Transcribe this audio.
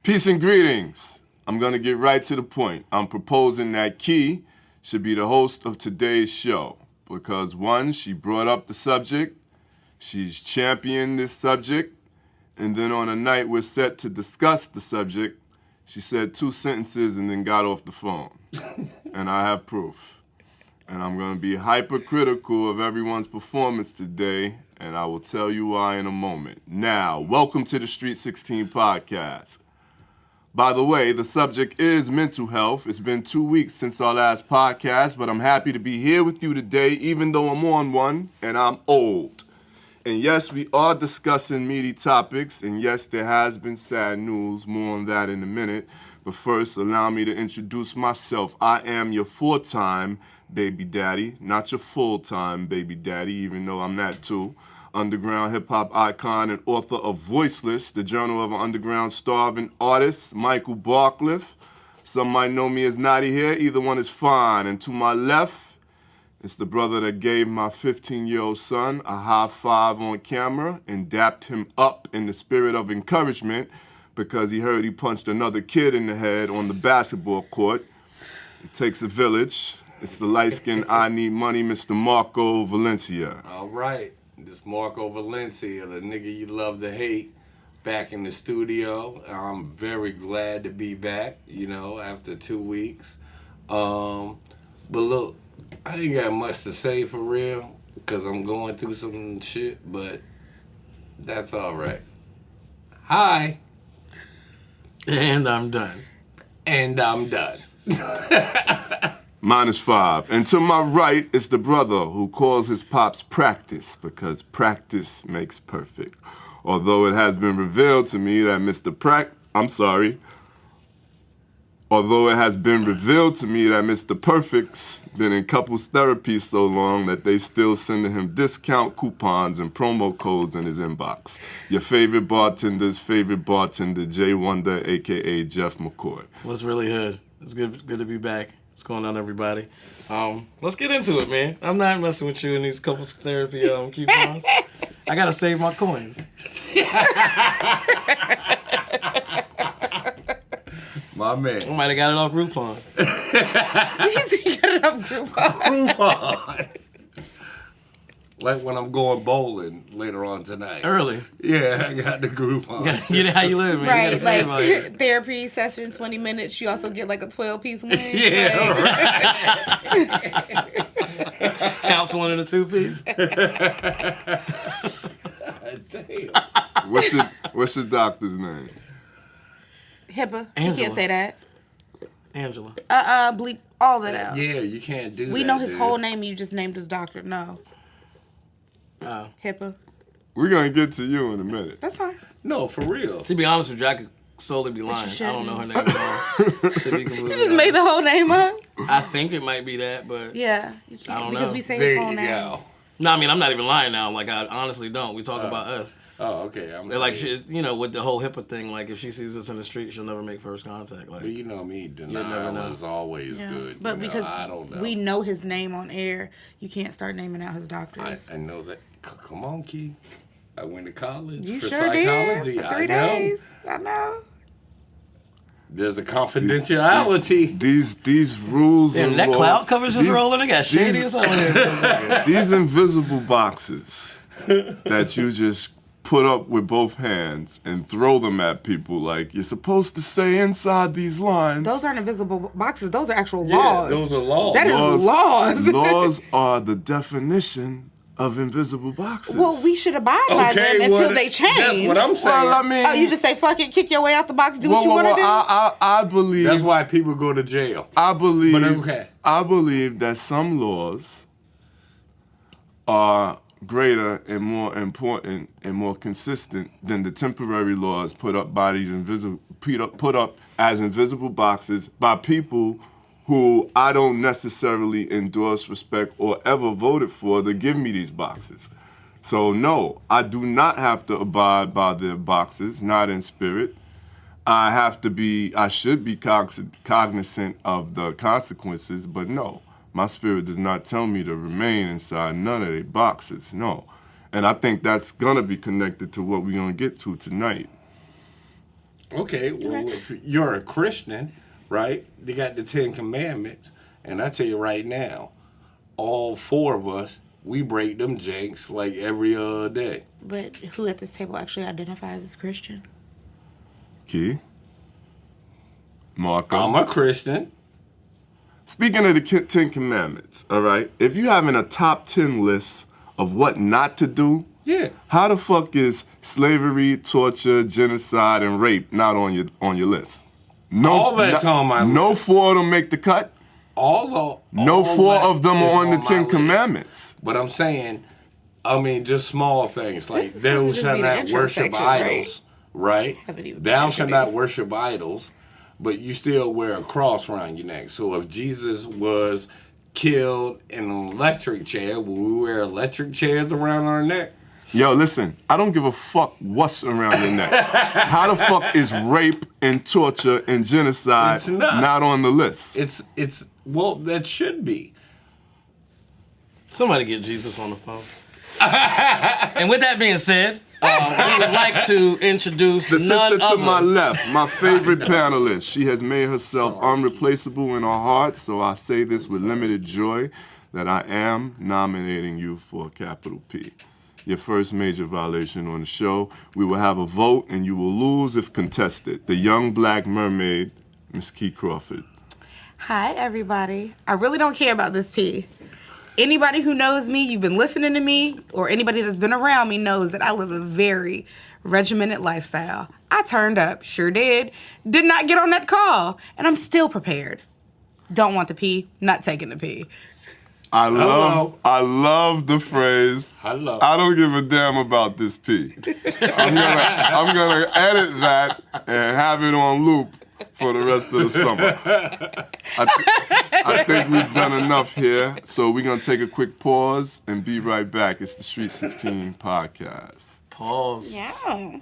Peace and greetings. I'm going to get right to the point. I'm proposing that Key should be the host of today's show because, one, she brought up the subject, she's championed this subject, and then on a night we're set to discuss the subject, she said 2 sentences and then got off the phone. And I have proof. And I'm going to be hypercritical of everyone's performance today, and I will tell you why in a moment. Now, welcome to the Street 16 podcast. By the way, the subject is mental health. It's been 2 weeks since our last podcast, but I'm happy to be here with you today, even though I'm on one and I'm old. And yes, we are discussing meaty topics, and yes, there has been sad news. More on that in a minute. But first, allow me to introduce myself. I am your 4-time baby daddy, not your full-time baby daddy, even though I'm that too. Underground hip-hop icon and author of Voiceless, the journal of an underground starving artist, Michael Barclift. Some might know me as Naughty here. Either one is fine. And to my left, it's the brother that gave my 15-year-old son a high five on camera and dapped him up in the spirit of encouragement because he heard he punched another kid in the head on the basketball court. It takes a village. It's the light-skinned I Need Money, Mr. Marco Valencia. All right. This Marco Valencia, the nigga you love to hate, back in the studio. I'm very glad to be back, after 2 weeks. But look, I ain't got much to say for real, because I'm going through some shit, but that's all right. Hi. And I'm done. And I'm done. -5. And to my right is the brother who calls his pops practice because practice makes perfect. Although it has been revealed to me that Mr. Perfect's been in couples therapy so long that they still sending him discount coupons and promo codes in his inbox. Your favorite bartender's favorite bartender, Jay Wonder, a.k.a. Jeff McCOY. What's really good? It's good to be back. What's going on, everybody? Let's get into it, man. I'm not messing with you in these couples therapy coupons. I gotta save my coins. My man. I might have got it off Groupon. He got it off Groupon. Groupon. Like when I'm going bowling later on tonight. Early. Yeah, I got the Groupon. Get it how you live, man. Right, like therapy session, 20 minutes, you also get like a 12-piece wing. Yeah, right. Counseling in a 2-piece. Damn. What's the doctor's name? HIPAA. Angela. You can't say that. Angela. Bleep all that out. Yeah, you can't do that. We know his dude. whole name, you just named his doctor. No. Oh. HIPAA. We're going to get to you in a minute. That's fine. No, for real. To be honest with you, I could solely be lying. I don't know her name at all. To be completely You just made the whole name up? I think it might be that, but Yeah. You can't, I don't because know. we say There his whole you name. go. no, I mean I'm not even lying now. Like I honestly don't. We talk about us. Oh, okay. I'm They're like, saying- with the whole HIPAA thing, like if she sees us in the street, she'll never make first contact. Like, But you know me, never denial know. is always Yeah. good. But because I don't know. we know his name on air, you can't start naming out his doctors. I know that. Come on, Key. I went to college You for sure did psychology. for 3 I know. days. I know. There's a confidentiality. These rules damn, and that laws, cloud coverage is these- rolling. They got shady these- or something. These invisible boxes that you just put up with both hands and throw them at people like you're supposed to stay inside these lines. Those aren't invisible boxes. Those are actual Yeah, laws. those are laws. That is laws. Laws are the definition of invisible boxes. Well, we should abide by them until they change. That's what I'm saying. Well, I mean, Oh, you just say fuck it, kick your way out the box, do what you want to do. I believe. That's why people go to jail. I believe. But okay. I believe that some laws are greater and more important and more consistent than the temporary laws put up by these put up as invisible boxes by people who I don't necessarily endorse, respect, or ever voted for to give me these boxes. So no, I do not have to abide by their boxes, not in spirit. I should be cognizant of the consequences, but no, my spirit does not tell me to remain inside none of their boxes, no. And I think that's gonna be connected to what we're gonna get to tonight. Okay, well, if you're a Christian, right, they got the 10 Commandments, and I tell you right now, all 4 of us, we break them janks like every other day. But who at this table actually identifies as Christian? Key. Marco. I'm a Christian. Speaking of the 10 Commandments, all right, if you having a top 10 list of what not to do, Yeah. how the fuck is slavery, torture, genocide, and rape not on your list? No, All that's on my No list. 4 of them make the cut. No 4 of them are on the 10 Commandments. But I'm saying, just small things like This is thou supposed to just shalt be the not intro worship section, idols, right? Haven't even Thou been shalt not introduced. worship idols, but you still wear a cross around your neck. So if Jesus was killed in an electric chair, will we wear electric chairs around our neck? Yo, listen, I don't give a fuck what's around your neck. How the fuck is rape and torture and genocide It's not. not on the list? It's well, that should be. Somebody get Jesus on the phone. And with that being said, we would like to introduce The none sister to other. my left, my favorite panelist. She has made herself unreplaceable in our hearts, so I say this with limited joy that I am nominating you for a capital P. Your first major violation on the show. We will have a vote, and you will lose if contested. The young black mermaid, Miss Key Crawford. Hi, everybody. I really don't care about this P. Anybody who knows me, you've been listening to me, or anybody that's been around me knows that I live a very regimented lifestyle. I turned up, sure did not get on that call, and I'm still prepared. Don't want the P, not taking the P. I love the phrase. Hello. I don't give a damn about this P. I'm gonna edit that and have it on loop for the rest of the summer. I think we've done enough here, so we're gonna take a quick pause and be right back. It's the Street 16 podcast. Pause. Yeah.